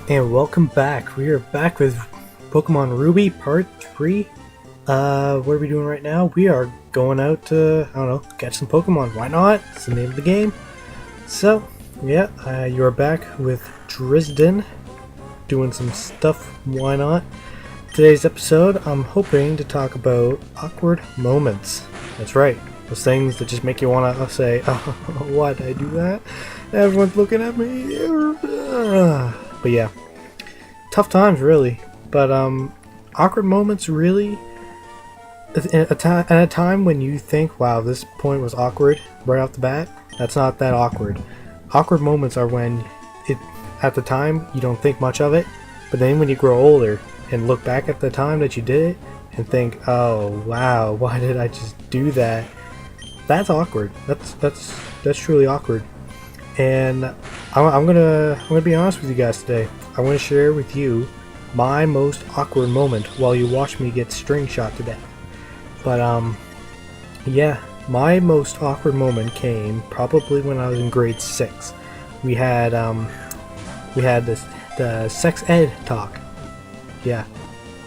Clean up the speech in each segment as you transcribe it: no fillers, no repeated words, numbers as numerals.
And welcome back. We are back with Pokemon Ruby Part 3. What are we doing right now? We are going out to, I don't know, catch some Pokemon. Why not? It's the name of the game. So, yeah, you are back with Drisden, doing some stuff. Why not? Today's episode, I'm hoping to talk about awkward moments. That's right. Those things that just make you want to say, oh, why did I do that? Everyone's looking at me. But yeah, tough times really. But awkward moments really. At a time when you think, wow, this point was awkward right off the bat, that's not that awkward. Awkward moments are when at the time you don't think much of it, but then when you grow older and look back at the time that you did it and think, oh wow, why did I just do that? That's awkward. That's truly awkward. And I'm gonna be honest with you guys today. I want to share with you my most awkward moment while you watch me get string shot to death. But yeah, my most awkward moment came probably when I was in grade 6. We had the sex ed talk. Yeah,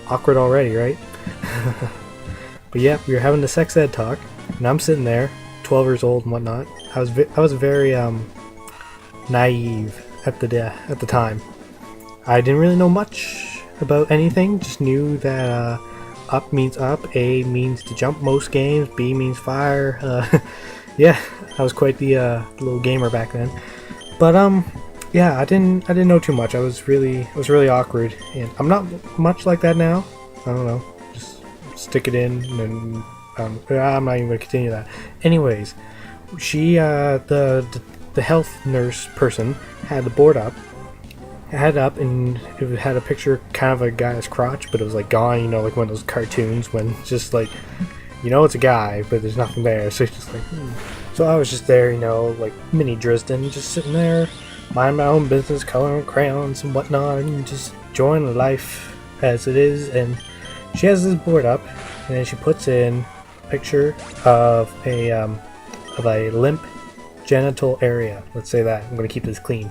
awkward already, right? But yeah, we were having the sex ed talk, and I'm sitting there, 12 years old and whatnot. I was very naive at the time. I didn't really know much about anything. Just knew that up means up, A means to jump most games, B means fire. Yeah, I was quite the little gamer back then. But yeah, I didn't know too much. I was really awkward, and I'm not much like that now. I don't know. Just stick it in, and I'm not even gonna continue that. Anyways, she the health nurse person had the board up, and it had a picture kind of a guy's crotch, but it was like gone, you know, like one of those cartoons when it's just like, you know, it's a guy but there's nothing there, so it's just like So I was just there, you know, like mini Drisden, just sitting there mind my own business, coloring crayons and whatnot, and just enjoying life as it is. And she has this board up, and then she puts in a picture of a limp genital area. Let's say that. I'm gonna keep this clean.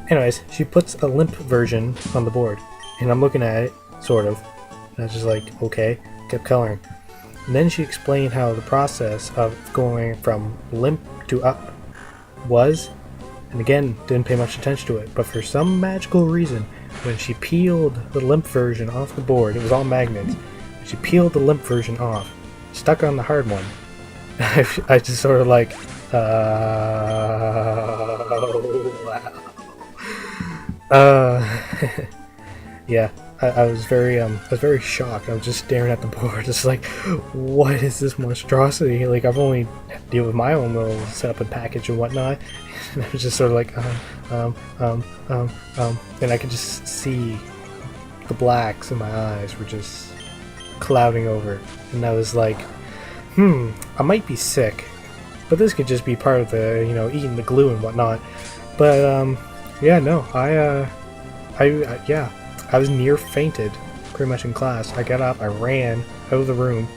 Anyways, she puts a limp version on the board, and I'm looking at it, sort of, and I was just like, okay, kept coloring. And then she explained how the process of going from limp to up was, and again, didn't pay much attention to it, but for some magical reason, when she peeled the limp version off the board, it was all magnets, she peeled the limp version off, stuck on the hard one. I just sort of like, wow. Yeah, I was very shocked. I was just staring at the board, just like, what is this monstrosity? Like, I've only had to deal with my own little setup and package and whatnot, and I was just sort of like, and I could just see the blacks in my eyes were just clouding over, and I was like, I might be sick, but this could just be part of the, you know, eating the glue and whatnot. But yeah, no, I was near fainted pretty much in class. I got up, I ran out of the room,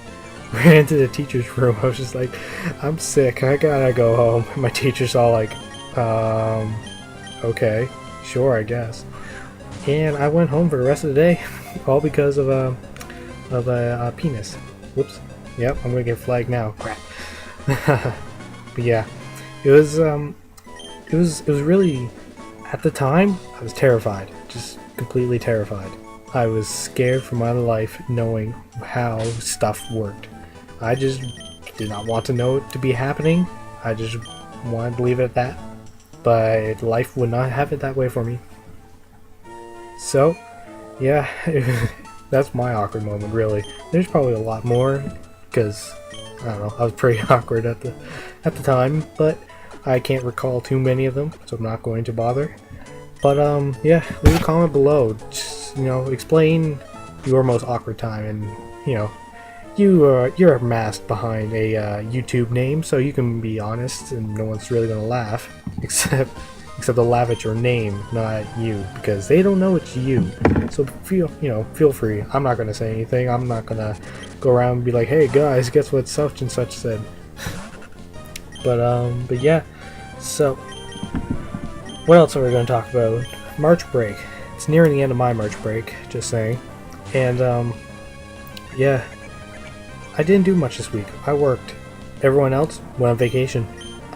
ran into the teacher's room. I was just like, I'm sick, I gotta go home. And my teacher's all like, okay, sure, I guess. And I went home for the rest of the day, all because of a penis. Whoops. Yep, I'm gonna get flagged now. Crap. But yeah, it was really, at the time, I was terrified. Just completely terrified. I was scared for my life knowing how stuff worked. I just did not want to know it to be happening. I just wanted to leave it at that. But life would not have it that way for me. So, yeah, that's my awkward moment, really. There's probably a lot more, because, I don't know, I was pretty awkward at the time, but I can't recall too many of them, so I'm not going to bother. But yeah, leave a comment below. Just, you know, explain your most awkward time, and you know, you're masked behind a YouTube name, so you can be honest, and no one's really gonna laugh, except they'll laugh at your name, not you, because they don't know it's you. So feel free. I'm not gonna say anything. I'm not gonna go around and be like, hey guys, guess what such and such said. But yeah. So, what else are we going to talk about? March break. It's it's nearing the end of my March break, just saying. And yeah, I didn't do much this week. I worked. Everyone else went on vacation,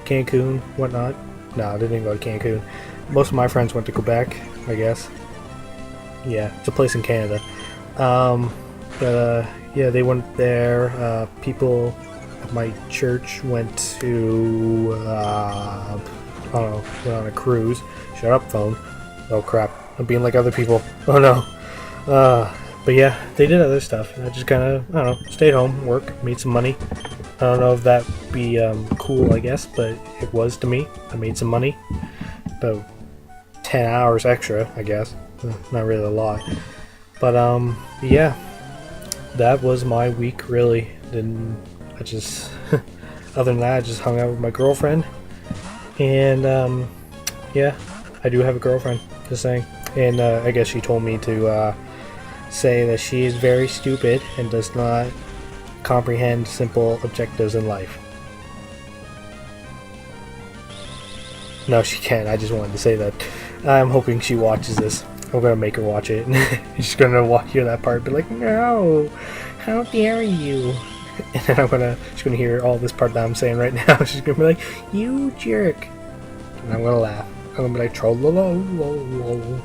Cancun, whatnot. No, they didn't go to Cancun. Most of my friends went to Quebec, I guess. Yeah, it's a place in Canada. But yeah, they went there. People at my church went to I don't know, went on a cruise. Shut up, phone. Oh crap, I'm being like other people. Oh no. But yeah, they did other stuff. I just kind of, I don't know, stayed home, worked, made some money. I don't know if that'd be cool, I guess, but it was to me. I made some money. About 10 hours extra, I guess. Not really a lot. But yeah, that was my week, really. I just, other than that, I just hung out with my girlfriend. And yeah, I do have a girlfriend, just saying. And I guess she told me to say that she is very stupid and does not comprehend simple objectives in life. No, she can't. I just wanted to say that. I'm hoping she watches this. I'm gonna make her watch it. She's gonna hear that part, be like, "No, how dare you!" And then she's gonna hear all this part that I'm saying right now. She's gonna be like, "You jerk!" And I'm gonna laugh. I'm gonna be like, "Trollolo."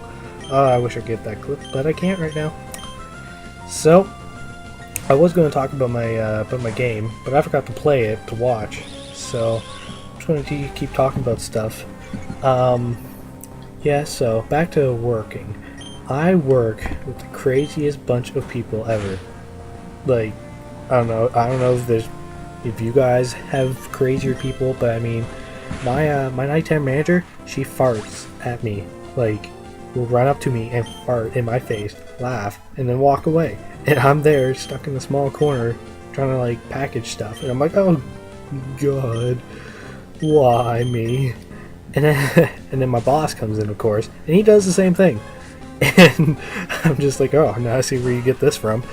I wish I could get that clip, but I can't right now. So, I was going to talk about my game, but I forgot to play it to watch. So, I'm just going to keep talking about stuff. Yeah. So back to working. I work with the craziest bunch of people ever. Like, I don't know if you guys have crazier people, but I mean, my nighttime manager, she farts at me. Like, will run up to me and fart in my face, laugh, and then walk away. And I'm there, stuck in the small corner, trying to like package stuff. And I'm like, oh god, why me? And then my boss comes in, of course, and he does the same thing. And I'm just like, oh, now I see where you get this from.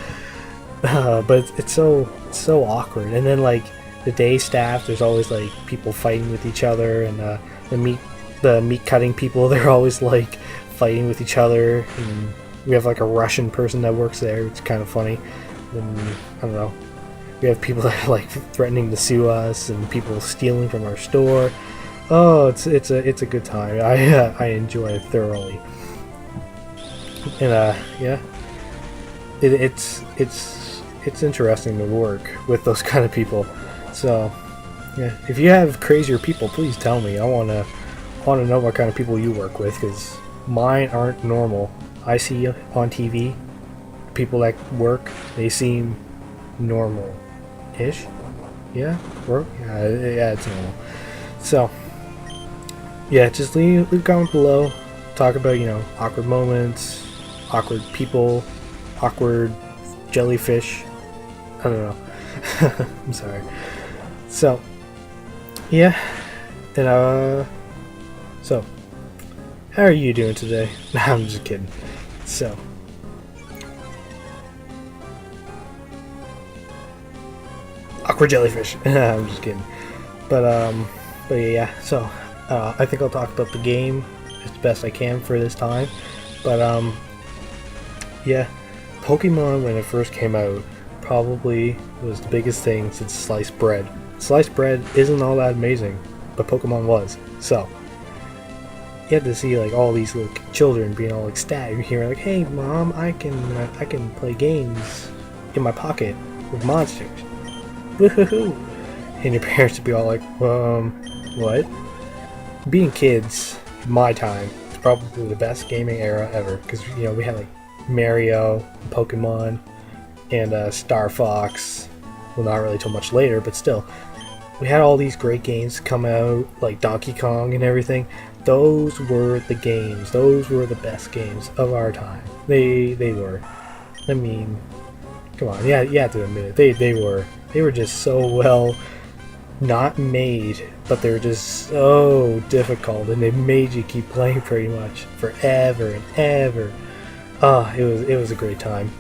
But it's so awkward. And then like the day staff, there's always like people fighting with each other, and the meat cutting people, they're always like fighting with each other. And we have like a Russian person that works there. It's kind of funny. And I don't know. We have people that are like threatening to sue us, and people stealing from our store. Oh, it's a good time. I enjoy it thoroughly. And yeah, it's interesting to work with those kind of people. So yeah, if you have crazier people, please tell me. I wanna know what kind of people you work with, because mine aren't normal. I see on TV people that work, they seem normal-ish. Yeah, it's normal. So yeah, just leave a comment below. Talk about, awkward moments, awkward people, awkward jellyfish. I don't know. I'm sorry. So yeah, and so how are you doing today? Nah, I'm just kidding. So awkward jellyfish. I'm just kidding. But yeah. So I think I'll talk about the game as best I can for this time. But yeah, Pokemon when it first came out probably was the biggest thing since sliced bread. Sliced bread isn't all that amazing, but Pokemon was. So you had to see like all these little children being all ecstatic here, like, "Hey, mom, I can play games in my pocket with monsters, woohoo!" And your parents would be all like, what? Being kids, in my time, is probably the best gaming era ever, because we had like Mario, Pokemon, and Star Fox. Well, not really till much later, but still, we had all these great games come out, like Donkey Kong and everything. Those were the games. Those were the best games of our time. They were. I mean, come on, yeah, you have to admit it. They were just so well not made, but they were just so difficult, and they made you keep playing pretty much forever and ever. It was a great time.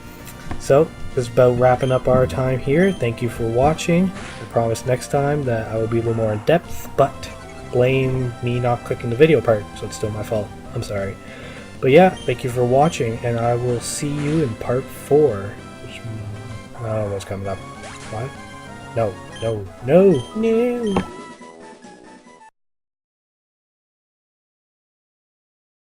So this is about wrapping up our time here. Thank you for watching. I promise next time that I will be a little more in depth, but blame me not clicking the video part, so it's still my fault. I'm sorry. But yeah, thank you for watching, and I will see you in part 4. Which, what's coming up? What? No, no, no, no!